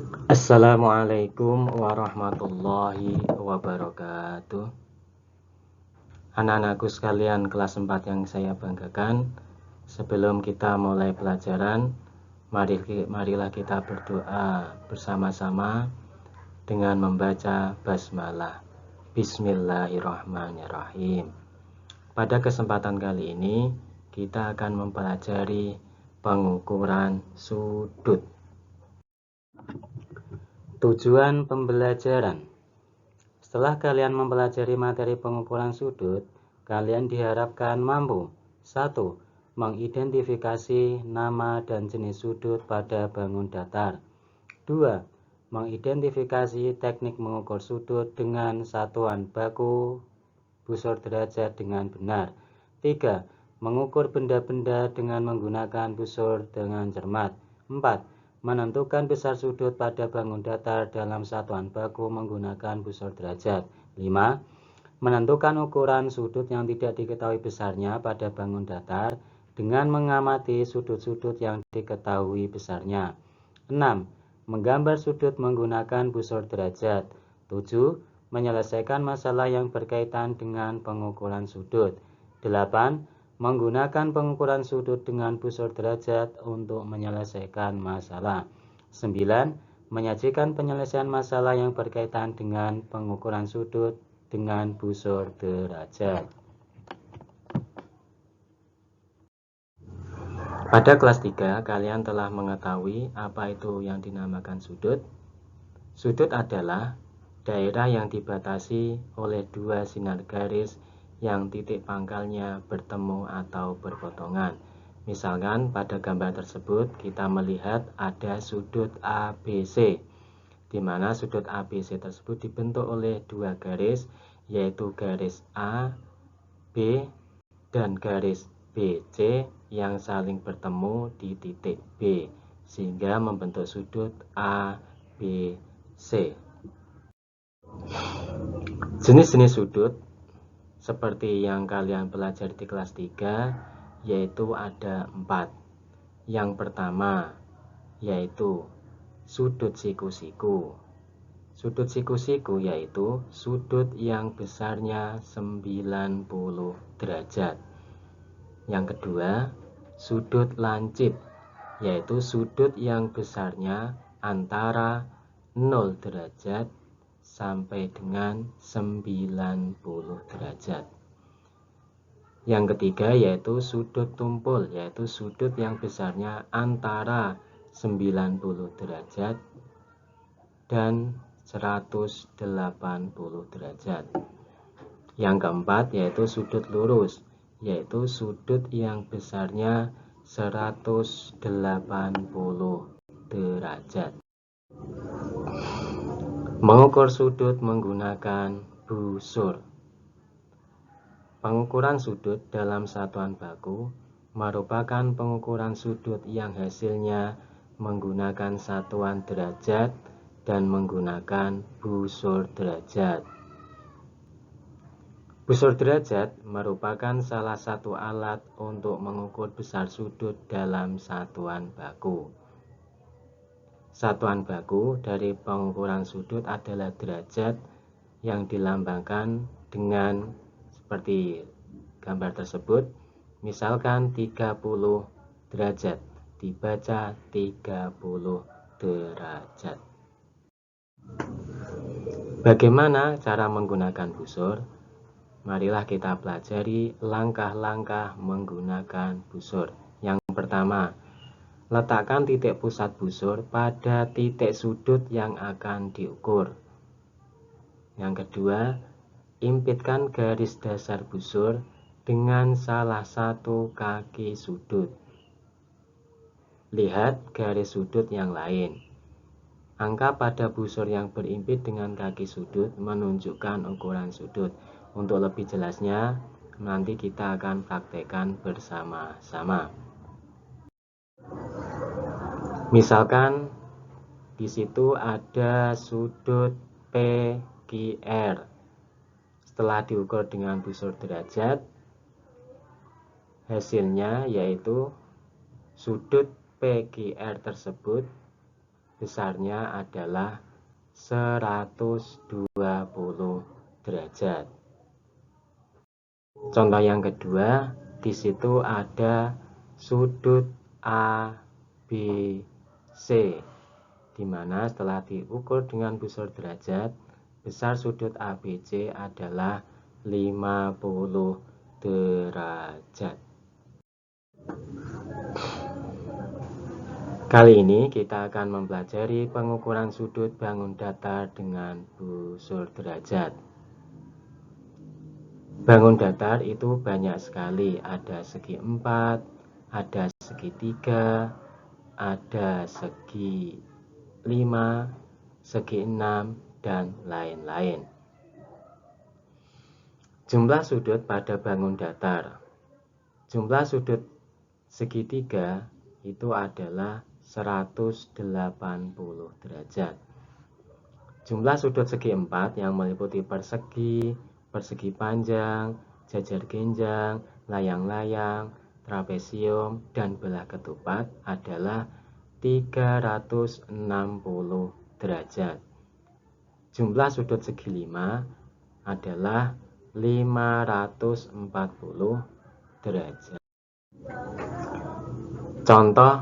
Assalamualaikum warahmatullahi wabarakatuh. Anak-anakku sekalian kelas 4 yang saya banggakan, sebelum kita mulai pelajaran, marilah kita berdoa bersama-sama dengan membaca basmalah. Bismillahirrahmanirrahim. Pada kesempatan kali ini, kita akan mempelajari pengukuran sudut. Tujuan pembelajaran. Setelah kalian mempelajari materi pengukuran sudut, kalian diharapkan mampu 1. Mengidentifikasi nama dan jenis sudut pada bangun datar. 2. Mengidentifikasi teknik mengukur sudut dengan satuan baku busur derajat dengan benar. 3. Mengukur benda-benda dengan menggunakan busur dengan cermat. 4. Menentukan besar sudut pada bangun datar dalam satuan baku menggunakan busur derajat. 5. Menentukan ukuran sudut yang tidak diketahui besarnya pada bangun datar dengan mengamati sudut-sudut yang diketahui besarnya. 6. Menggambar sudut menggunakan busur derajat. 7. Menyelesaikan masalah yang berkaitan dengan pengukuran sudut. 8. Menggunakan pengukuran sudut dengan busur derajat untuk menyelesaikan masalah. 9. Menyajikan penyelesaian masalah yang berkaitan dengan pengukuran sudut dengan busur derajat. Pada kelas 3, kalian telah mengetahui apa itu yang dinamakan sudut. Sudut adalah daerah yang dibatasi oleh dua sinar garis yang titik pangkalnya bertemu atau berpotongan. Misalkan pada gambar tersebut kita melihat ada sudut ABC, di mana sudut ABC tersebut dibentuk oleh dua garis, yaitu garis A, B, dan garis BC yang saling bertemu di titik B, sehingga membentuk sudut ABC. Jenis-jenis sudut seperti yang kalian pelajari di kelas 3, yaitu ada 4. Yang pertama yaitu sudut siku-siku. Sudut siku-siku yaitu sudut yang besarnya 90 derajat. Yang kedua, sudut lancip, yaitu sudut yang besarnya antara 0 derajat sampai dengan 90 derajat. Yang ketiga yaitu sudut tumpul, yaitu sudut yang besarnya antara 90 derajat dan 180 derajat. Yang keempat yaitu sudut lurus, yaitu sudut yang besarnya 180 derajat. Mengukur sudut menggunakan busur. Pengukuran sudut dalam satuan baku merupakan pengukuran sudut yang hasilnya menggunakan satuan derajat dan menggunakan busur derajat. Busur derajat merupakan salah satu alat untuk mengukur besar sudut dalam satuan baku. Satuan baku dari pengukuran sudut adalah derajat yang dilambangkan dengan seperti gambar tersebut. Misalkan 30 derajat, dibaca 30 derajat. Bagaimana cara menggunakan busur? Marilah kita pelajari langkah-langkah menggunakan busur. Yang pertama, letakkan titik pusat busur pada titik sudut yang akan diukur. Yang kedua, impitkan garis dasar busur dengan salah satu kaki sudut. Lihat garis sudut yang lain. Angka pada busur yang berimpit dengan kaki sudut menunjukkan ukuran sudut. Untuk lebih jelasnya, nanti kita akan praktekkan bersama-sama. Misalkan di situ ada sudut PQR. Setelah diukur dengan busur derajat, hasilnya yaitu sudut PQR tersebut besarnya adalah 120 derajat. Contoh yang kedua, di situ ada sudut A, B, C, di mana setelah diukur dengan busur derajat, besar sudut ABC adalah 50 derajat. Kali ini kita akan mempelajari pengukuran sudut bangun datar dengan busur derajat. Bangun datar itu banyak sekali, ada segi 4, ada segi 3, ada segi 5, segi 6, dan lain-lain. Jumlah sudut pada bangun datar. Jumlah sudut segitiga itu adalah 180 derajat. Jumlah sudut segi 4 yang meliputi persegi, persegi panjang, jajar genjang, layang-layang, trapesium, dan belah ketupat adalah 360 derajat. Jumlah sudut segi 5 adalah 540 derajat. Contoh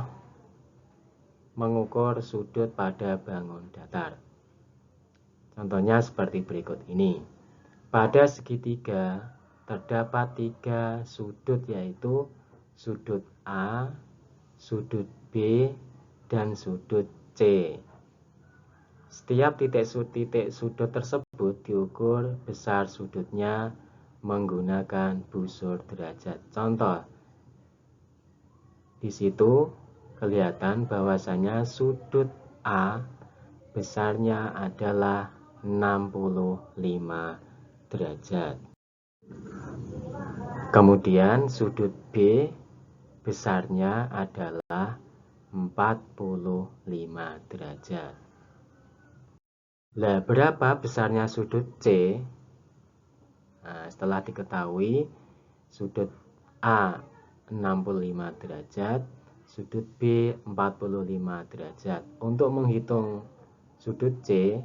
mengukur sudut pada bangun datar. Contohnya seperti berikut ini. Pada segitiga terdapat 3 sudut, yaitu sudut A, sudut B, dan sudut C. Setiap titik sudut tersebut diukur besar sudutnya menggunakan busur derajat. Contoh, di situ kelihatan bahwasanya sudut A besarnya adalah 65 derajat. Kemudian sudut B besarnya adalah 45 derajat. Nah, berapa besarnya sudut C? Nah, setelah diketahui sudut A 65 derajat, sudut B 45 derajat. Untuk menghitung sudut C,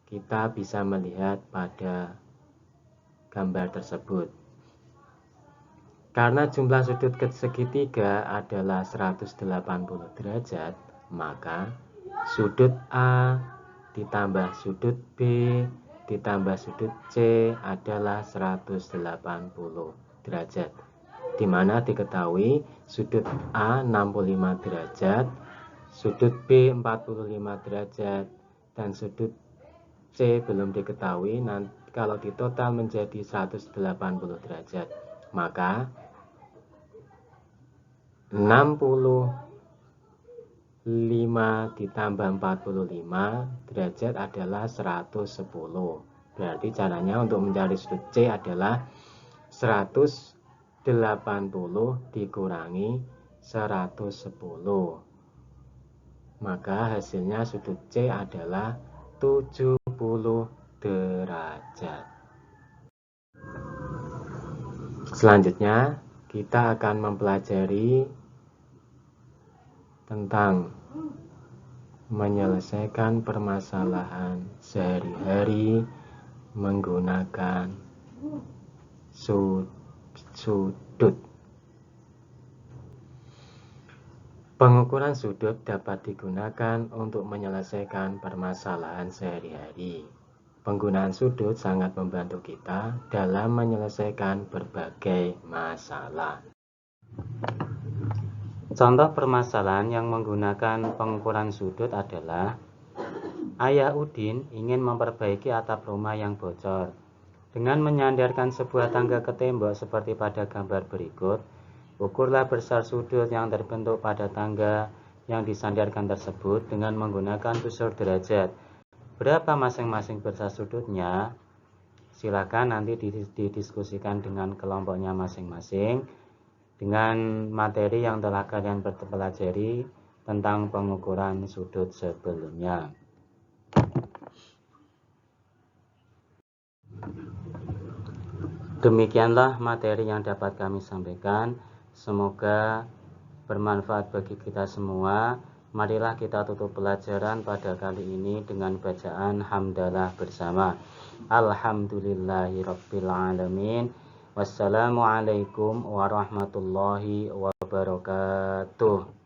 kita bisa melihat pada gambar tersebut. Karena jumlah sudut segitiga adalah 180 derajat, maka sudut A ditambah sudut B ditambah sudut C adalah 180 derajat. Di mana diketahui sudut A 65 derajat, sudut B 45 derajat, dan sudut C belum diketahui. Nanti kalau ditotal menjadi 180 derajat, maka 65 ditambah 45 derajat adalah 110. Berarti caranya untuk mencari sudut C adalah 180 dikurangi 110. Maka hasilnya sudut C adalah 70 derajat. Selanjutnya kita akan mempelajari tentang menyelesaikan permasalahan sehari-hari menggunakan sudut. Pengukuran sudut dapat digunakan untuk menyelesaikan permasalahan sehari-hari. Penggunaan sudut sangat membantu kita dalam menyelesaikan berbagai masalah. Contoh permasalahan yang menggunakan pengukuran sudut adalah: Ayah Udin ingin memperbaiki atap rumah yang bocor. Dengan menyandarkan sebuah tangga ke tembok seperti pada gambar berikut, ukurlah besar sudut yang terbentuk pada tangga yang disandarkan tersebut dengan menggunakan busur derajat. Berapa masing-masing besar sudutnya? Silakan nanti didiskusikan dengan kelompoknya masing-masing dengan materi yang telah kalian pelajari tentang pengukuran sudut sebelumnya. Demikianlah materi yang dapat kami sampaikan. Semoga bermanfaat bagi kita semua. Marilah kita tutup pelajaran pada kali ini dengan bacaan hamdalah bersama. Alhamdulillahirabbil alamin. Wassalamualaikum warahmatullahi wabarakatuh.